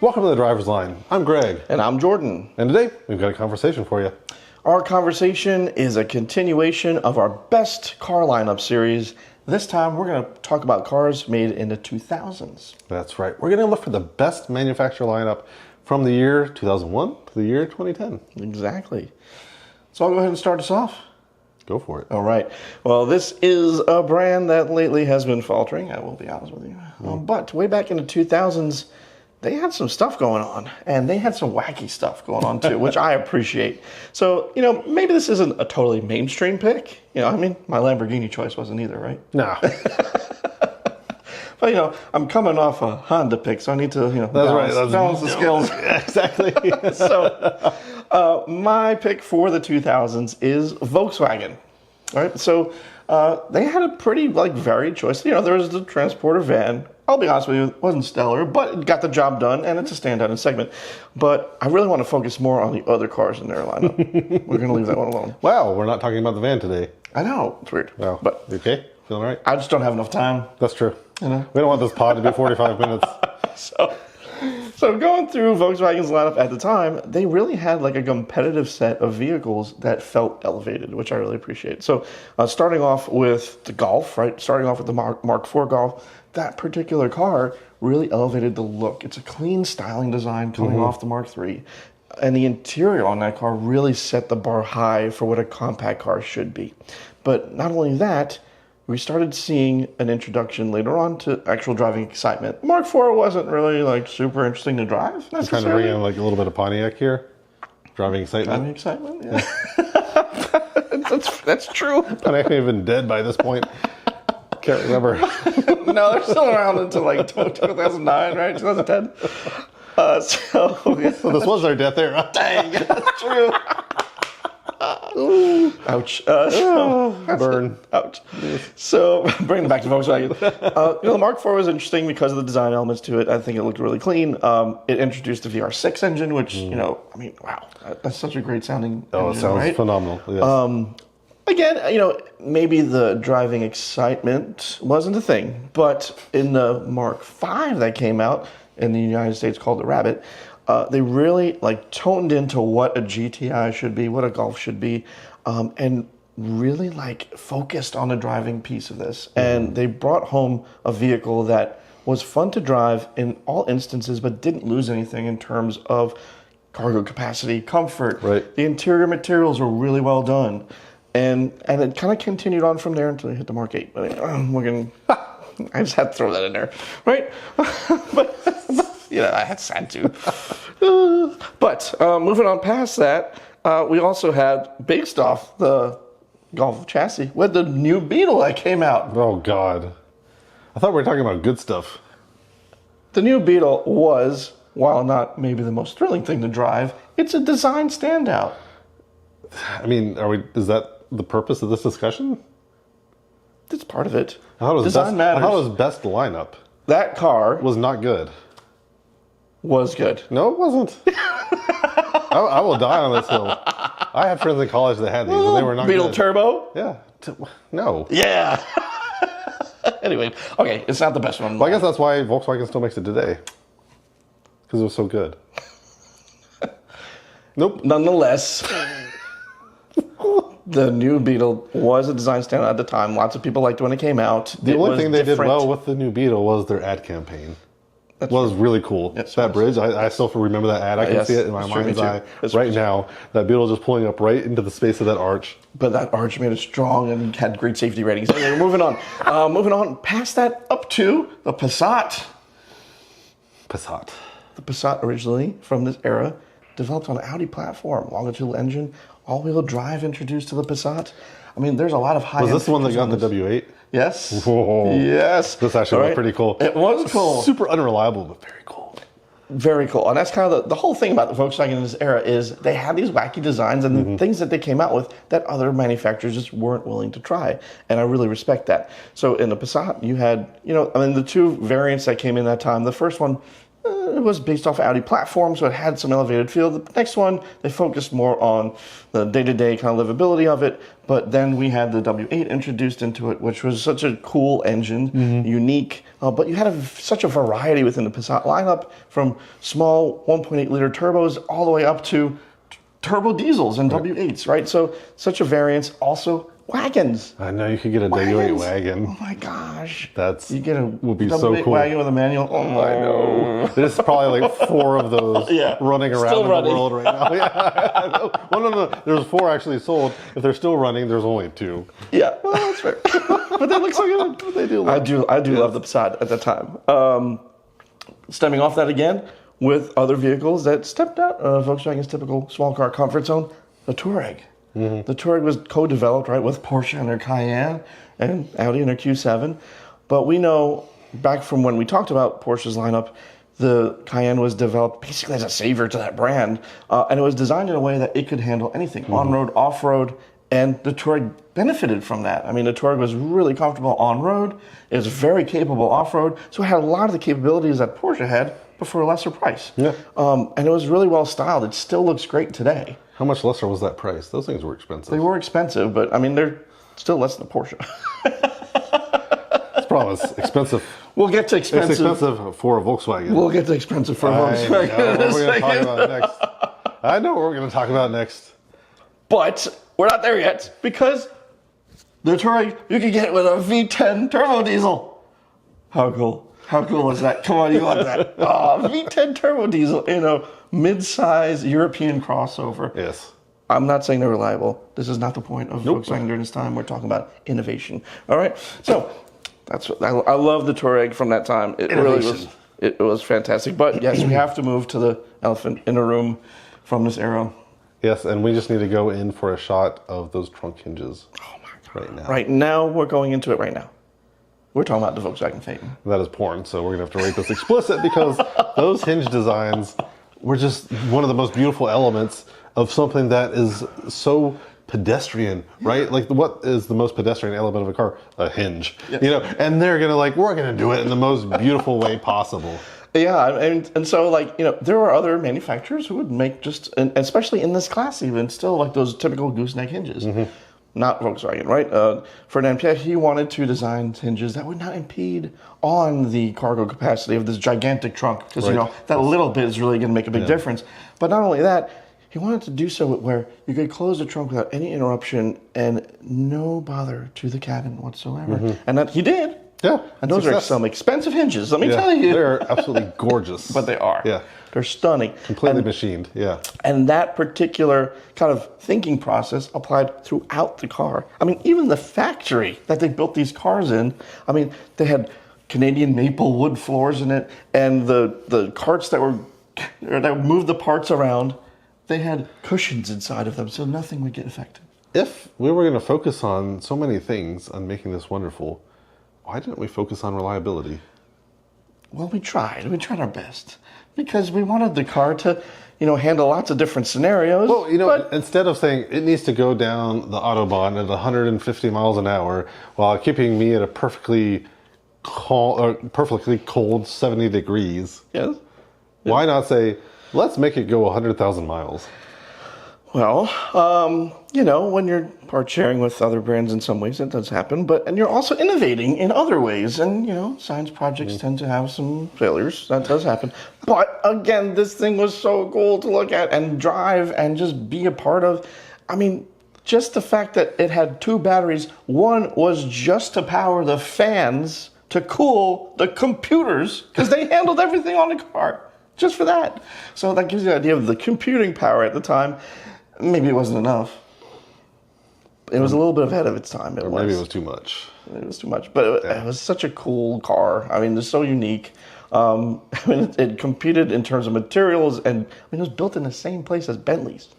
Welcome to the Driver's Line. I'm Greg. And I'm Jordan. And today, we've got a conversation for you. Our conversation is a continuation of our best car lineup series. This time, we're going to talk about cars made in the 2000s. That's right. We're going to look for the best manufacturer lineup from the year 2001 to the year 2010. Exactly. So I'll go ahead and start us off. Go for it. All right. Well, this is a brand that lately has been faltering, I will be honest with you. But way back in the 2000s, they had some stuff going on, and they had some wacky stuff going on too, which I appreciate. So, maybe this isn't a totally mainstream pick. My Lamborghini choice wasn't either, right? No. But, I'm coming off a Honda pick, so I need to, balance the skills. Exactly. So, my pick for the 2000s is Volkswagen. All right, so they had a pretty varied choice. There was the Transporter van. I'll be honest with you, it wasn't stellar, but it got the job done, and it's a standout in a segment. But I really want to focus more on the other cars in their lineup. We're going to leave that one alone. Wow, we're not talking about the van today. I know, it's weird. Wow. But You okay? Feeling all right? I just don't have enough time. That's true. We don't want this pod to be 45 minutes. So going through Volkswagen's lineup at the time, they really had a competitive set of vehicles that felt elevated, which I really appreciate. So starting off with the Golf, right? Starting off with the Mark IV Golf, that particular car really elevated the look. It's a clean styling design coming off the Mark III. And the interior on that car really set the bar high for what a compact car should be. But not only that, we started seeing an introduction later on to actual driving excitement. Mark IV wasn't really super interesting to drive necessarily. Kind of bring in a little bit of Pontiac here. Driving excitement. Driving excitement, yeah. that's true. Pontiac may have been dead by this point. Can't remember. No, they're still around until 2009, right? 2010. So this was our death era. Dang, that's true. Ouch. Burn. Ouch. So, bringing it back to Volkswagen. The Mark IV was interesting because of the design elements to it. I think it looked really clean. It introduced the VR6 engine, which, wow. That's such a great sounding engine, it sounds right? phenomenal. Yes. Again, maybe the driving excitement wasn't a thing, but in the Mark V that came out in the United States called the Rabbit, they really toned into what a GTI should be, what a Golf should be, and really focused on the driving piece of this. And they brought home a vehicle that was fun to drive in all instances, but didn't lose anything in terms of cargo capacity, comfort. Right. The interior materials were really well done. And it kind of continued on from there until it hit the Mark VIII. But I just had to throw that in there, right? but I had to. But moving on past that, we also had big stuff, the Golf chassis with the new Beetle that came out. Oh, God. I thought we were talking about good stuff. The new Beetle was, while not maybe the most thrilling thing to drive, it's a design standout. Is that the purpose of this discussion? It's part of it. Design matters. How was best lineup? That car was not good. Was good. No, it wasn't. I will die on this hill. I had friends in college that had these, and they were not Beetle good. Turbo? Yeah. No. Yeah. Anyway, okay, it's not the best one. Well, I guess that's why Volkswagen still makes it today. Because it was so good. Nope. Nonetheless, the new Beetle was a design standout at the time. Lots of people liked it when it came out. The only thing they did well with the new Beetle was their ad campaign. That was really cool. Yes, that bridge, I still remember that ad. I can see it in my mind's eye right now. That Beetle just pulling up right into the space of that arch. But that arch made it strong and had great safety ratings. Anyway, moving on. Moving on past that up to the Passat. The Passat originally from this era developed on an Audi platform, longitudinal engine, all-wheel drive introduced to the Passat. There's a lot of high-end. Was this the one that got the W8? Yes. Whoa. Yes. This actually was pretty cool. It was cool. Super unreliable, but very cool. Very cool. And that's kind of the whole thing about the Volkswagen in this era is they had these wacky designs and things that they came out with that other manufacturers just weren't willing to try. And I really respect that. So in the Passat, you had, the two variants that came in that time. The first one it was based off Audi platform, so it had some elevated feel. The next one, they focused more on the day-to-day kind of livability of it. But then we had the W8 introduced into it, which was such a cool engine, unique. But you had such a variety within the Passat lineup, from small 1.8 liter turbos all the way up to turbo diesels and W8s, right? So such a variance. Also, wagons. I know you could get a W8 wagon. Oh my gosh. You get a would be W8 so cool. wagon with a manual. Oh my no. There's probably like 4 of those running around the world right now. Yeah. Well, no. There's 4 actually sold. If they're still running, there's only 2. Yeah, well, that's fair. But they look so good. They do. I do love the Passat at that time. Stemming off that again, with other vehicles that stepped out of Volkswagen's typical small car comfort zone, the Touareg. The Touareg was co-developed, right, with Porsche and their Cayenne and Audi and their Q7. But we know, back from when we talked about Porsche's lineup, the Cayenne was developed basically as a savior to that brand. And it was designed in a way that it could handle anything, on-road, off-road, and the Touareg benefited from that. I mean, the Touareg was really comfortable on-road. It was very capable off-road. So it had a lot of the capabilities that Porsche had, but for a lesser price. Yeah. And it was really well styled. It still looks great today. How much lesser was that price? Those things were expensive. They were expensive, but I mean, they're still less than a Porsche. It's probably expensive. We'll get to expensive. It's expensive for a Volkswagen. We'll get to expensive for a Volkswagen. I know what we're going to talk about next. I know what we're going to talk about next. But we're not there yet, because the Touareg, you can get it with a V10 turbo diesel. How cool. How cool is that? Come on, you want that. V10 turbo diesel in a mid-size European crossover. Yes. I'm not saying they're reliable. This is not the point of Volkswagen during this time. We're talking about innovation. All right? So that's what I love the Touareg from that time. It really was. It was fantastic. But yes, we have to move to the elephant in the room from this era. Yes, and we just need to go in for a shot of those trunk hinges. Oh my God. Right now. Right now, we're going into it right now. We're talking about the Volkswagen Phaeton. That is porn, so we're going to have to rate this explicit, because those hinge designs were just one of the most beautiful elements of something that is so pedestrian, right? Like, what is the most pedestrian element of a car? A hinge. Yes. You know, and they're going to we're going to do it in the most beautiful way possible. Yeah, and so, there were other manufacturers who would make and especially in this class even, still those typical gooseneck hinges. Not Volkswagen, right? Ferdinand Piëch, he wanted to design hinges that would not impede on the cargo capacity of this gigantic trunk, because, that little bit is really going to make a big difference. But not only that, he wanted to do so where you could close the trunk without any interruption and no bother to the cabin whatsoever. And that he did. Yeah. And those are some expensive hinges, let me tell you. They're absolutely gorgeous. But they are. Yeah. They're stunning. Completely machined, yeah. And that particular kind of thinking process applied throughout the car. I mean, even the factory that they built these cars in, I mean, they had Canadian maple wood floors in it, and the carts that would move the parts around, they had cushions inside of them, so nothing would get affected. If we were going to focus on so many things on making this wonderful, why didn't we focus on reliability? Well, we tried. We tried our best, because we wanted the car to, handle lots of different scenarios. Well, instead of saying it needs to go down the Autobahn at 150 miles an hour while keeping me at a perfectly cold 70 degrees. Yes. Why not say, let's make it go 100,000 miles? Well, when you're part sharing with other brands in some ways, that does happen. And you're also innovating in other ways. And, science projects tend to have some failures. That does happen. But again, this thing was so cool to look at and drive and just be a part of. I mean, just the fact that it had 2 batteries. One was just to power the fans to cool the computers, because they handled everything on the car. Just for that. So that gives you an idea of the computing power at the time. Maybe it wasn't enough. It was a little bit ahead of its time. Maybe it was too much. It was too much. But it was such a cool car. I mean, it's so unique. It competed in terms of materials, and it was built in the same place as Bentley's.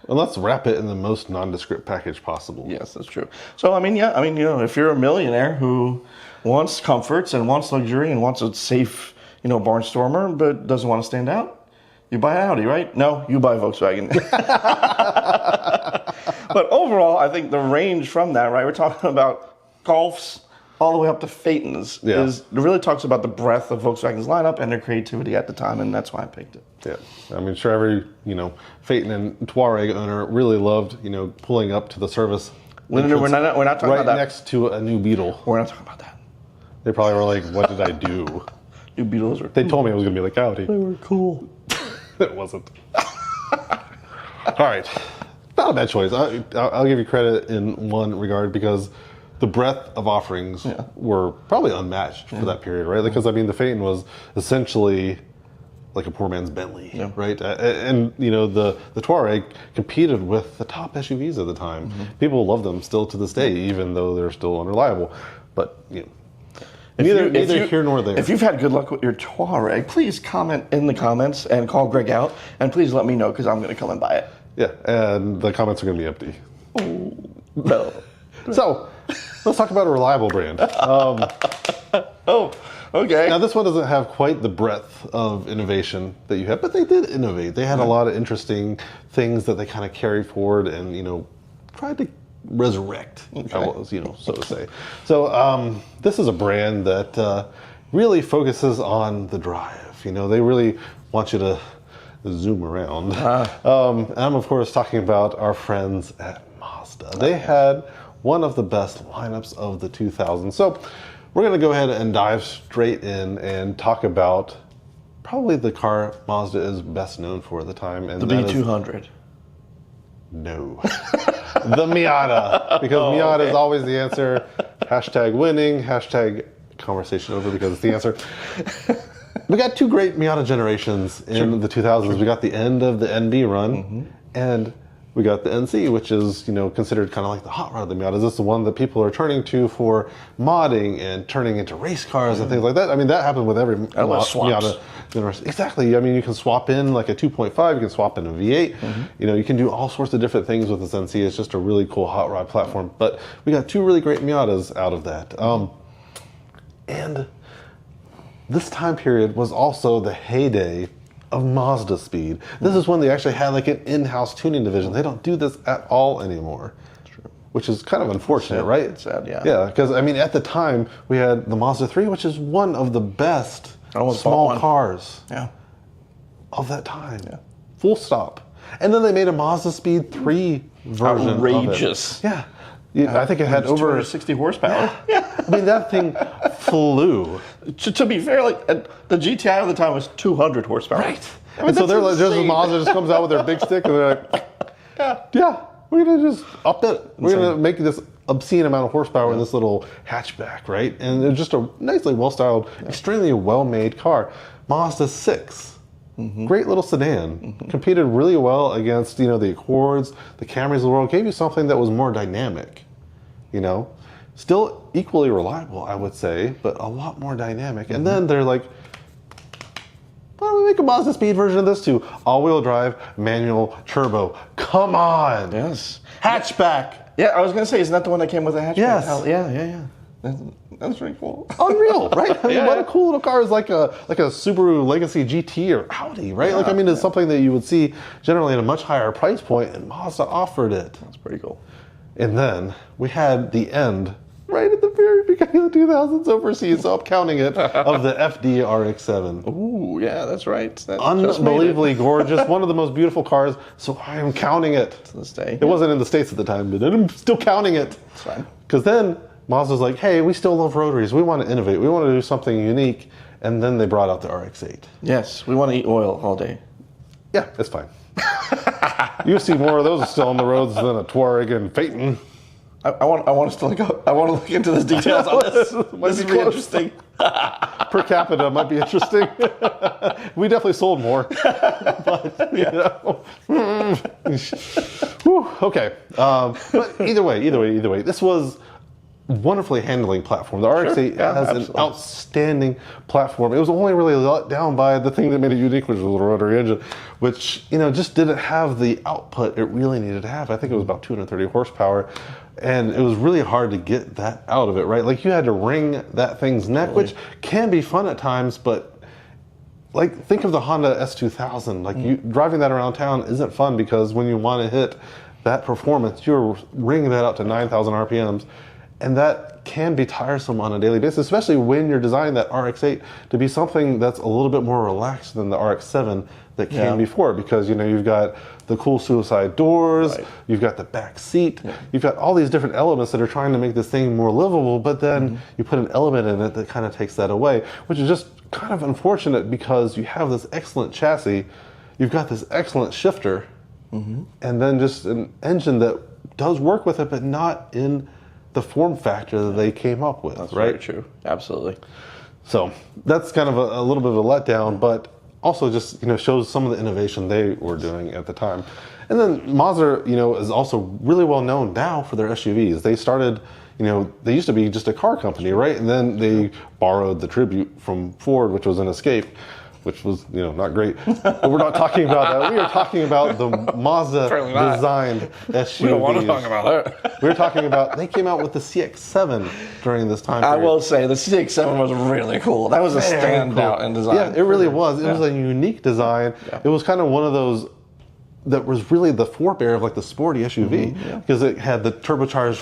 And let's wrap it in the most nondescript package possible. Yes, that's true. So, if you're a millionaire who wants comforts and wants luxury and wants a safe, barnstormer, but doesn't want to stand out, you buy Audi, right? No, you buy Volkswagen. But overall, I think the range from that, right? We're talking about Golfs, all the way up to Phaetons, it really talks about the breadth of Volkswagen's lineup and their creativity at the time, and that's why I picked it. Yeah, I mean, sure, every Phaeton and Touareg owner really loved pulling up to the service. We're not talking right about that. next to a new Beetle. We're not talking about that. They probably were like, "What did I do?" New Beetles are. They told me it was gonna be like Audi. They were cool. It wasn't. All right, not a bad choice. I'll give you credit in one regard because the breadth of offerings were probably unmatched for that period, right? Because I mean, the Phaeton was essentially like a poor man's Bentley, right? And the Touareg competed with the top SUVs at the time. People love them still to this day, even though they're still unreliable. But neither here nor there. If you've had good luck with your Touareg, please comment in the comments and call Greg out, and please let me know because I'm going to come and buy it. Yeah, and the comments are going to be empty. Oh, no. So, let's talk about a reliable brand. Okay. Now, this one doesn't have quite the breadth of innovation that you have, but they did innovate. They had a lot of interesting things that they kind of carried forward and, tried to resurrect, so to say. So, this is a brand that really focuses on the drive. They really want you to zoom around. And I'm, of course, talking about our friends at Mazda. They had one of the best lineups of the 2000s. So we're going to go ahead and dive straight in and talk about probably the car Mazda is best known for at the time. And the B200. No. The Miata. Because Miata is always the answer. Hashtag winning. Hashtag conversation over because it's the answer. We got two great Miata generations in the 2000s. We got the end of the NB run, and we got the NC, which is considered kind of like the hot rod of the Miatas. This is the one that people are turning to for modding and turning into race cars and things like that. I mean, that happened with every Miata generation. Exactly. I mean, you can swap in like a 2.5, you can swap in a V8. You can do all sorts of different things with this NC. It's just a really cool hot rod platform. But we got two really great Miatas out of that. And this time period was also the heyday of Mazda Speed. This is when they actually had like an in-house tuning division. They don't do this at all anymore. True. Which is kind of unfortunate, right? It's sad, yeah. Yeah, because I mean, at the time we had the Mazda 3, which is one of the best small cars of that time. Yeah. Full stop. And then they made a Mazda Speed 3 version. Outrageous. Of it. Yeah. I think it had over 260 horsepower. Yeah. I mean, that thing flew. To be fair, like the GTI of the time was 200 horsepower. Right. I mean, and so they're like, just Mazda just comes out with their big stick and they're like, we're gonna just up it. We're gonna make this obscene amount of horsepower in this little hatchback, right? And it's just a nicely well-styled, extremely well-made car. Mazda 6. Great little sedan. Competed really well against, the Accords, the Camrys of the world. Gave you something that was more dynamic, Still equally reliable, I would say, but a lot more dynamic. And then they're like, why don't we make a Mazda Speed version of this too? All-wheel drive, manual, turbo. Come on. Yes. Hatchback. Yeah, I was going to say, isn't that the one that came with a hatchback? Yes. Yeah. That's pretty cool. Unreal, right? I mean, what a cool little car is like a Subaru Legacy GT or Audi, right? It's something that you would see generally at a much higher price point, and Mazda offered it. That's pretty cool. And then we had the end, right at the very beginning of the 2000s overseas, so I'm counting it, of the FD RX-7. Ooh, yeah, that's right. Unbelievably gorgeous, one of the most beautiful cars, so I am counting it. To this day. It wasn't in the States at the time, but I'm still counting it. That's fine. Because then Mazda's like, hey, we still love rotaries. We want to innovate. We want to do something unique. And then they brought out the RX-8. Yes, we want to eat oil all day. Yeah, it's fine. You see more of those still on the roads than a Touareg and Phaeton. I want us to I want to look into the details on this. This is interesting. Per capita might be interesting. We definitely sold more. But, Whew, okay. But either way, this was wonderfully handling platform. The RX-8 has an outstanding platform. It was only really let down by the thing that made it unique, which was the rotary engine, which just didn't have the output it really needed to have. I think it was about 230 horsepower, and it was really hard to get that out of it, right? Like you had to wring that thing's neck, which can be fun at times, but think of the Honda S2000. You driving that around town isn't fun because when you want to hit that performance, you're wringing that out to 9,000 RPMs. And that can be tiresome on a daily basis, especially when you're designing that RX-8 to be something that's a little bit more relaxed than the RX-7 that came before, because you've got the cool suicide doors, you've got the back seat, you've got all these different elements that are trying to make this thing more livable, but then you put an element in it that kind of takes that away, which is just kind of unfortunate because you have this excellent chassis, you've got this excellent shifter, and then just an engine that does work with it, but not in the form factor that they came up with. That's right? very true. Absolutely. So that's kind of a little bit of a letdown, but also just shows some of the innovation they were doing at the time. And then Mazda, is also really well known now for their SUVs. They started, they used to be just a car company, right? And then they borrowed the Tribute from Ford, which was an Escape, which was, not great. But we're not talking about that. We are talking about the Mazda designed SUVs. We don't want to talk about that. We're talking about, they came out with the CX-7 during this time period. I will say, the CX-7 was really cool. That was a standout in design. Yeah, it really was. It was a unique design. Yeah. It was kind of one of those that was really the forebear of like the sporty SUV, because it had the turbocharged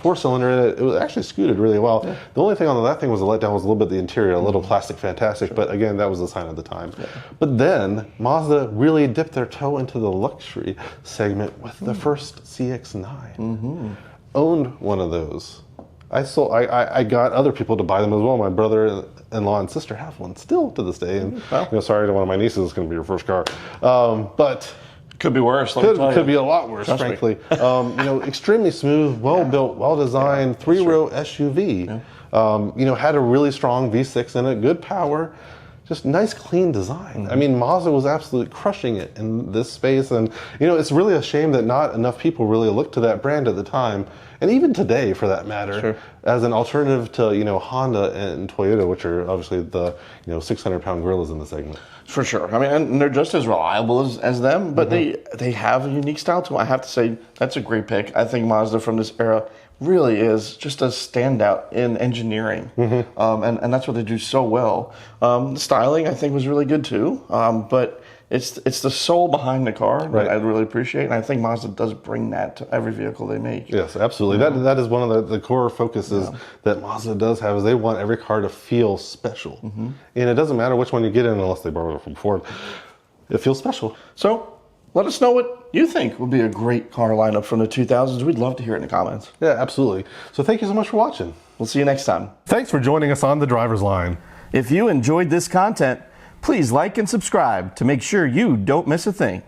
4-cylinder in it. It was actually scooted really well. Yeah. The only thing on that thing was the letdown was a little bit the interior, a little plastic fantastic, but again, that was the sign of the time. Yeah. But then Mazda really dipped their toe into the luxury segment with the first CX-9. Owned one of those. I got other people to buy them as well. My brother-in-law and sister have one still to this day. And sorry to one of my nieces, it's going to be your first car. But could be worse. Could be a lot worse, frankly. Extremely smooth, well-built, well-designed, three-row SUV. Had a really strong V6 in it, good power, just nice, clean design. I mean, Mazda was absolutely crushing it in this space, and it's really a shame that not enough people really looked to that brand at the time, and even today, for that matter, as an alternative to Honda and Toyota, which are obviously the 600-pound gorillas in the segment. For sure. I mean, and they're just as reliable as them, but they have a unique style to them. I have to say, that's a great pick. I think Mazda from this era really is just a standout in engineering, and that's what they do so well. The styling, I think, was really good too, but it's the soul behind the car that I really appreciate, and I think Mazda does bring that to every vehicle they make. Yes, absolutely. That is one of the core focuses that Mazda does have, is they want every car to feel special. And it doesn't matter which one you get in unless they borrow it from Ford. It feels special. So let us know what you think would be a great car lineup from the 2000s. We'd love to hear it in the comments. Yeah, absolutely. So thank you so much for watching. We'll see you next time. Thanks for joining us on The Driver's Line. If you enjoyed this content, please like and subscribe to make sure you don't miss a thing.